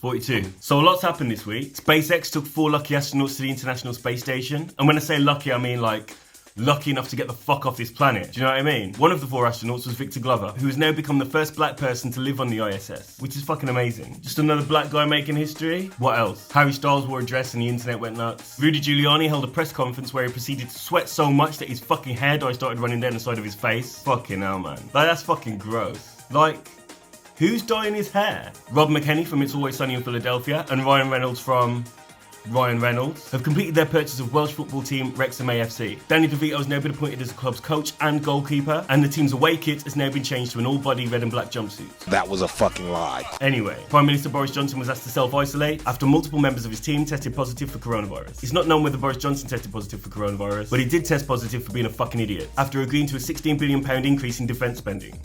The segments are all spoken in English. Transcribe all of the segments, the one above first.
42. So a lot's happened this week. SpaceX took 4 lucky astronauts to the International Space Station. And when I say lucky, I mean like lucky enough to get the fuck off this planet. Do you know what I mean? One of the 4 astronauts was Victor Glover, who has now become the first black person to live on the ISS, which is fucking amazing. Just another black guy making history? What else? Harry Styles wore a dress and the internet went nuts. Rudy Giuliani held a press conference where he proceeded to sweat so much that his fucking hair dye started running down the side of his face. Fucking hell, man. Like, that's fucking gross. Like, who's dyeing his hair? Rob McKenney from It's Always Sunny in Philadelphia and Ryan Reynolds from Ryan Reynolds have completed their purchase of Welsh football team Wrexham AFC. Danny DeVito has now been appointed as the club's coach and goalkeeper, and the team's away kit has now been changed to an all-body red and black jumpsuit. That was a fucking lie. Anyway, Prime Minister Boris Johnson was asked to self-isolate after multiple members of his team tested positive for coronavirus. It's not known whether Boris Johnson tested positive for coronavirus, but he did test positive for being a fucking idiot after agreeing to a £16 billion increase in defence spending.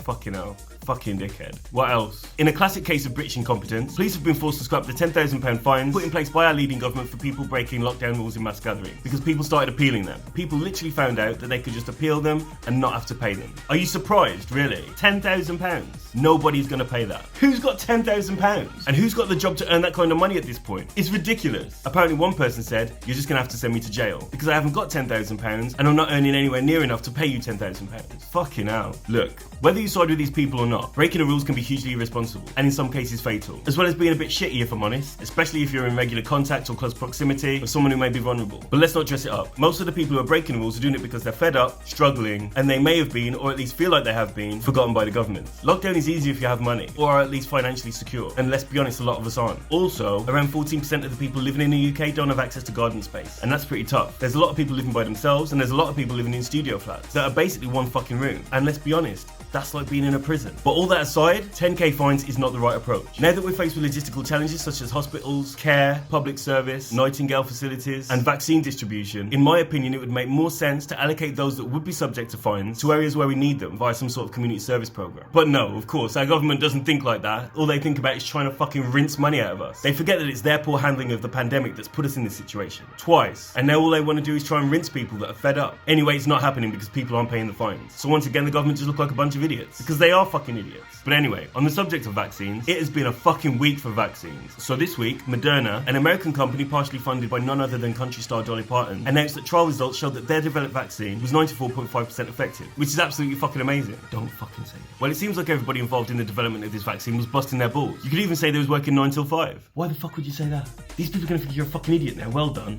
Fucking hell. Fucking dickhead. What else? In a classic case of British incompetence, police have been forced to scrap the £10,000 fines put in place by our leading government for people breaking lockdown rules in mass gatherings, because people started appealing them. People literally found out that they could just appeal them and not have to pay them. Are you surprised, really? £10,000? Nobody's gonna pay that. Who's got £10,000? And who's got the job to earn that kind of money at this point? It's ridiculous. Apparently one person said, you're just gonna have to send me to jail because I haven't got £10,000 and I'm not earning anywhere near enough to pay you £10,000. Fucking hell. Look, whether you side with these people or not, breaking the rules can be hugely irresponsible, and in some cases fatal, as well as being a bit shitty if I'm honest, especially if you're in regular contact or close proximity of someone who may be vulnerable. But let's not dress it up. Most of the people who are breaking the rules are doing it because they're fed up, struggling, and they may have been, or at least feel like they have been, forgotten by the government. Lockdown is easy if you have money, or are at least financially secure, and let's be honest, a lot of us aren't. Also, around 14% of the people living in the UK don't have access to garden space, and that's pretty tough. There's a lot of people living by themselves, and there's a lot of people living in studio flats that are basically one fucking room, and let's be honest, that's like being in a prison. But all that aside, 10k fines is not the right approach. Now that we're faced with logistical challenges such as hospitals, care, public service, Nightingale facilities, and vaccine distribution, in my opinion, it would make more sense to allocate those that would be subject to fines to areas where we need them via some sort of community service program. But no, of course, our government doesn't think like that. All they think about is trying to fucking rinse money out of us. They forget that it's their poor handling of the pandemic that's put us in this situation. Twice. And now all they want to do is try and rinse people that are fed up. Anyway, it's not happening because people aren't paying the fines. So once again, the government just look like a bunch of idiots. Because they are fucking idiots. But anyway, on the subject of vaccines, it has been a fucking week for vaccines. So this week, Moderna, an American company partially funded by none other than country star Dolly Parton, announced that trial results showed that their developed vaccine was 94.5% effective, which is absolutely fucking amazing. Don't fucking say that. Well, it seems like everybody involved in the development of this vaccine was busting their balls. You could even say they was working 9 till 5. Why the fuck would you say that? These people are gonna think you're a fucking idiot now. Well done.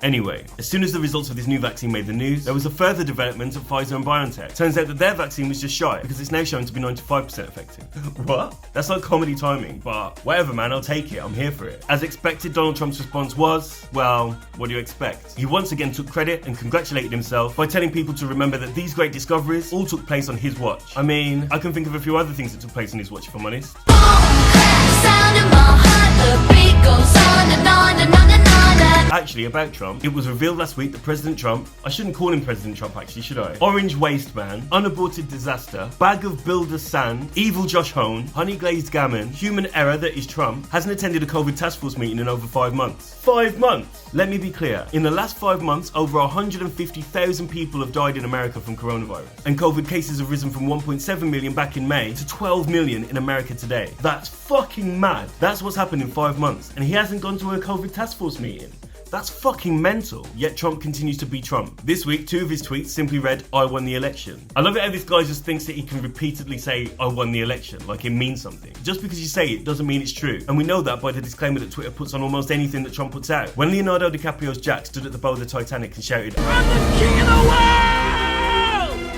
Anyway, as soon as the results of this new vaccine made the news, there was a further development at Pfizer and BioNTech. Turns out that their vaccine was just shy, because it's now shown to be 95% effective. What? That's like comedy timing, but whatever man, I'll take it, I'm here for it. As expected, Donald Trump's response was, well, what do you expect? He once again took credit and congratulated himself by telling people to remember that these great discoveries all took place on his watch. I mean, I can think of a few other things that took place on his watch, if I'm honest. Actually, about Trump, it was revealed last week that President Trump, I shouldn't call him President Trump actually, should I? Orange Waste Man, Unaborted Disaster, Bag of Builder Sand, Evil Josh Hone, Honey Glazed Gammon, Human Error that is Trump, hasn't attended a COVID task force meeting in over 5 months. 5 months! Let me be clear, in the last 5 months, over 150,000 people have died in America from coronavirus, and COVID cases have risen from 1.7 million back in May to 12 million in America today. That's fucking mad. That's what's happened in 5 months, and he hasn't gone to a COVID task force meeting. That's fucking mental. Yet Trump continues to be Trump. This week, 2 of his tweets simply read, I won the election. I love it how this guy just thinks that he can repeatedly say, I won the election, like it means something. Just because you say it doesn't mean it's true. And we know that by the disclaimer that Twitter puts on almost anything that Trump puts out. When Leonardo DiCaprio's Jack stood at the bow of the Titanic and shouted, I'm the king of the world!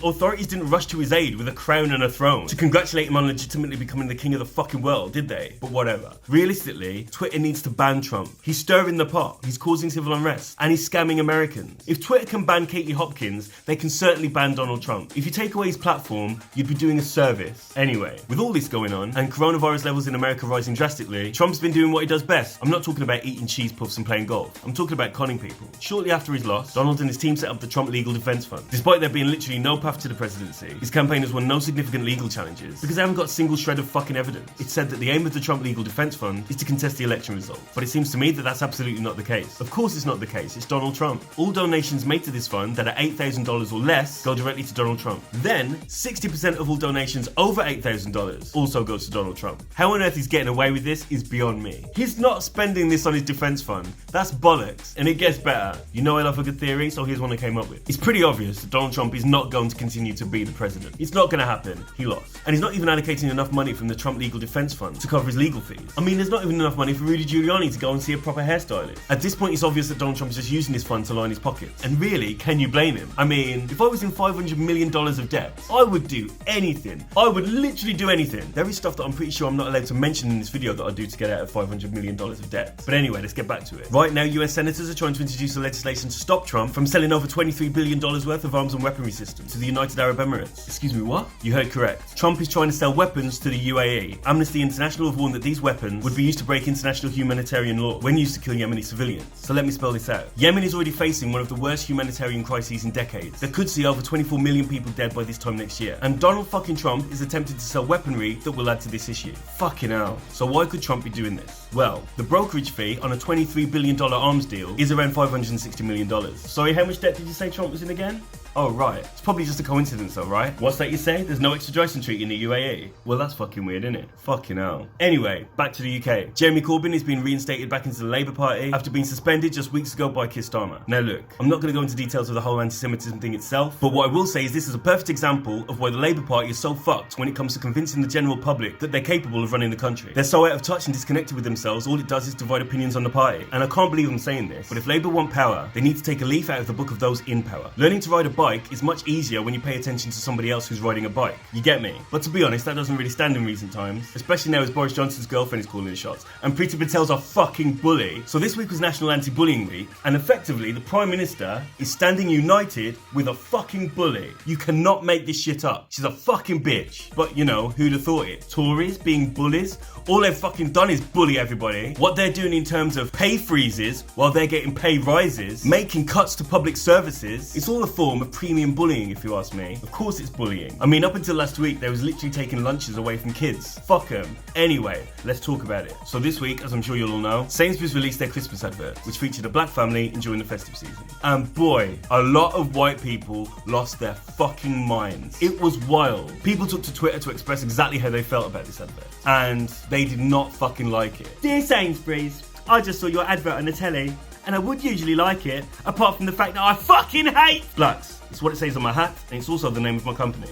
Authorities didn't rush to his aid with a crown and a throne to congratulate him on legitimately becoming the king of the fucking world, did they? But whatever. Realistically, Twitter needs to ban Trump. He's stirring the pot, he's causing civil unrest, and he's scamming Americans. If Twitter can ban Katie Hopkins, they can certainly ban Donald Trump. If you take away his platform, you'd be doing a service. Anyway, with all this going on, and coronavirus levels in America rising drastically, Trump's been doing what he does best. I'm not talking about eating cheese puffs and playing golf. I'm talking about conning people. Shortly after his loss, Donald and his team set up the Trump Legal Defense Fund. Despite there being literally no path to the presidency, his campaign has won no significant legal challenges because they haven't got a single shred of fucking evidence. It's said that the aim of the Trump Legal Defense Fund is to contest the election result, but it seems to me that that's absolutely not the case. Of course it's not the case, it's Donald Trump. All donations made to this fund that are $8,000 or less go directly to Donald Trump. Then, 60% of all donations over $8,000 also goes to Donald Trump. How on earth he's getting away with this is beyond me. He's not spending this on his defense fund. That's bollocks. And it gets better. You know I love a good theory, so here's one I came up with. It's pretty obvious that Donald Trump is not going to continue to be the president. It's not going to happen. He lost. And he's not even allocating enough money from the Trump Legal Defense Fund to cover his legal fees. I mean, there's not even enough money for Rudy Giuliani to go and see a proper hairstylist. At this point, it's obvious that Donald Trump is just using this fund to line his pockets. And really, can you blame him? I mean, if I was in $500 million of debt, I would do anything. I would literally do anything. There is stuff that I'm pretty sure I'm not allowed to mention in this video that I do to get out of $500 million of debt. But anyway, let's get back to it. Right now, US senators are trying to introduce a legislation to stop Trump from selling over $23 billion worth of arms and weaponry systems to the United Arab Emirates. Excuse me, what? You heard correct. Trump is trying to sell weapons to the UAE. Amnesty International have warned that these weapons would be used to break international humanitarian law when used to kill Yemeni civilians. So let me spell this out. Yemen is already facing one of the worst humanitarian crises in decades that could see over 24 million people dead by this time next year. And Donald fucking Trump is attempting to sell weaponry that will add to this issue. Fucking hell. So why could Trump be doing this? Well, the brokerage fee on a $23 billion arms deal is around $560 million. Sorry, how much debt did you say Trump was in again? Oh, right. It's probably just a coincidence though, right? What's that you say? There's no extradition treaty in the UAE? Well, that's fucking weird, isn't it? Fucking hell. Anyway, back to the UK. Jeremy Corbyn has been reinstated back into the Labour Party after being suspended just weeks ago by Keir Starmer. Now look, I'm not going to go into details of the whole anti-Semitism thing itself, but what I will say is this is a perfect example of why the Labour Party is so fucked when it comes to convincing the general public that they're capable of running the country. They're so out of touch and disconnected with themselves, all it does is divide opinions on the party. And I can't believe I'm saying this, but if Labour want power, they need to take a leaf out of the book of those in power. Learning to ride a bike is much easier when you pay attention to somebody else who's riding a bike. You get me? But to be honest, that doesn't really stand in recent times, especially now as Boris Johnson's girlfriend is calling the shots, and Priti Patel's a fucking bully. So this week was National Anti-Bullying Week, and effectively the Prime Minister is standing united with a fucking bully. You cannot make this shit up. She's a fucking bitch. But you know, who'd have thought it? Tories being bullies? All they've fucking done is bully everybody. What they're doing in terms of pay freezes while they're getting pay rises, making cuts to public services, it's all a form of premium bullying, if you ask me. Of course it's bullying. I mean, up until last week, they was literally taking lunches away from kids. Fuck them. Anyway, let's talk about it. So this week, as I'm sure you'll all know, Sainsbury's released their Christmas advert, which featured a black family enjoying the festive season. And boy, a lot of white people lost their fucking minds. It was wild. People took to Twitter to express exactly how they felt about this advert. And they did not fucking like it. Dear Sainsbury's, I just saw your advert on the telly, and I would usually like it, apart from the fact that I fucking hate blacks. It's what it says on my hat, and it's also the name of my company.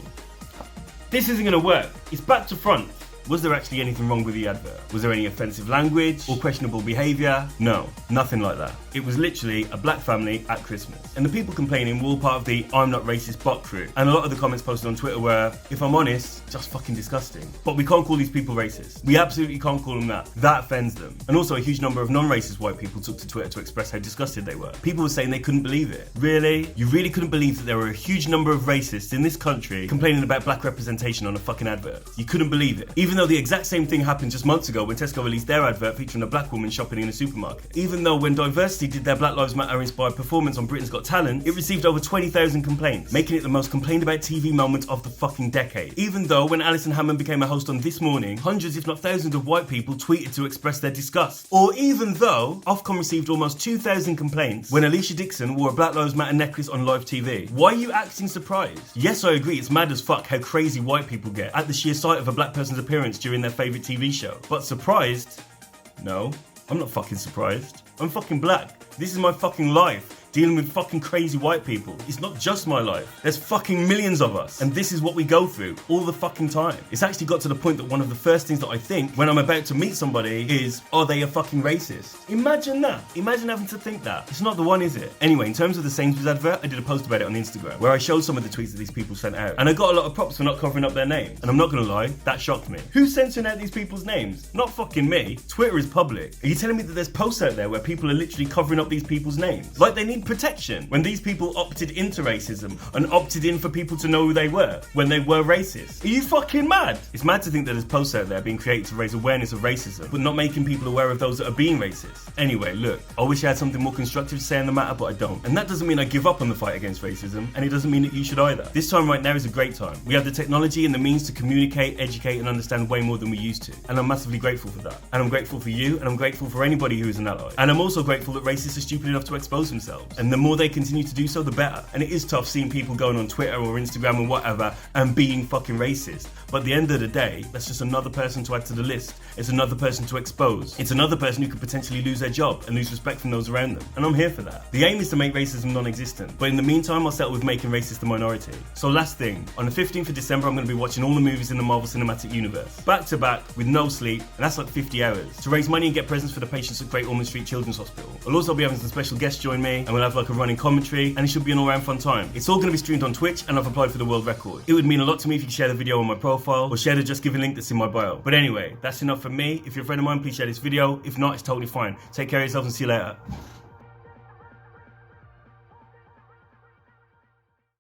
This isn't gonna work. It's back to front. Was there actually anything wrong with the advert? Was there any offensive language or questionable behaviour? No, nothing like that. It was literally a black family at Christmas. And the people complaining were all part of the I'm not racist bot crew. And a lot of the comments posted on Twitter were, if I'm honest, just fucking disgusting. But we can't call these people racist. We absolutely can't call them that. That offends them. And also a huge number of non-racist white people took to Twitter to express how disgusted they were. People were saying they couldn't believe it. Really? You really couldn't believe that there were a huge number of racists in this country complaining about black representation on a fucking advert? You couldn't believe it. Even though the exact same thing happened just months ago when Tesco released their advert featuring a black woman shopping in a supermarket. Even though when Diversity did their Black Lives Matter inspired performance on Britain's Got Talent, it received over 20,000 complaints, making it the most complained about TV moment of the fucking decade. Even though when Alison Hammond became a host on This Morning, hundreds if not thousands of white people tweeted to express their disgust. Or even though Ofcom received almost 2,000 complaints when Alicia Dixon wore a Black Lives Matter necklace on live TV. Why are you acting surprised? Yes, I agree, it's mad as fuck how crazy white people get at the sheer sight of a black person's appearance during their favourite TV show. But surprised? No, I'm not fucking surprised. I'm fucking black. This is my fucking life. Dealing with fucking crazy white people. It's not just my life. There's fucking millions of us. And this is what we go through all the fucking time. It's actually got to the point that one of the first things that I think when I'm about to meet somebody is, are they a fucking racist? Imagine that. Imagine having to think that. It's not the one, is it? Anyway, in terms of the Sainsbury's advert, I did a post about it on Instagram where I showed some of the tweets that these people sent out. And I got a lot of props for not covering up their names. And I'm not gonna lie, that shocked me. Who's censoring out these people's names? Not fucking me. Twitter is public. Are you telling me that there's posts out there where people are literally covering up these people's names? Like they need protection. When these people opted into racism and opted in for people to know who they were when they were racist. Are you fucking mad? It's mad to think that there's posts out there being created to raise awareness of racism, but not making people aware of those that are being racist. Anyway, look, I wish I had something more constructive to say on the matter, but I don't. And that doesn't mean I give up on the fight against racism, and it doesn't mean that you should either. This time right now is a great time. We have the technology and the means to communicate, educate, and understand way more than we used to. And I'm massively grateful for that. And I'm grateful for you, and I'm grateful for anybody who is an ally. And I'm also grateful that racists are stupid enough to expose themselves. And the more they continue to do so, the better. And it is tough seeing people going on Twitter or Instagram or whatever and being fucking racist. But at the end of the day, that's just another person to add to the list. It's another person to expose. It's another person who could potentially lose their job and lose respect from those around them. And I'm here for that. The aim is to make racism non-existent. But in the meantime, I'll settle with making racist the minority. So last thing, on the 15th of December, I'm going to be watching all the movies in the Marvel Cinematic Universe. Back to back, with no sleep, and that's like 50 hours, to raise money and get presents for the patients at Great Ormond Street Children's Hospital. I'll also be having some special guests join me, and we'll have like a running commentary, and it should be an all-round fun time. It's all going to be streamed on Twitch, and I've applied for the world record. It would mean a lot to me if you could share the video on my profile, or share the Just Giving link that's in my bio. But anyway, that's enough from me. If you're a friend of mine, please share this video. If not, it's totally fine. Take care of yourself and see you later.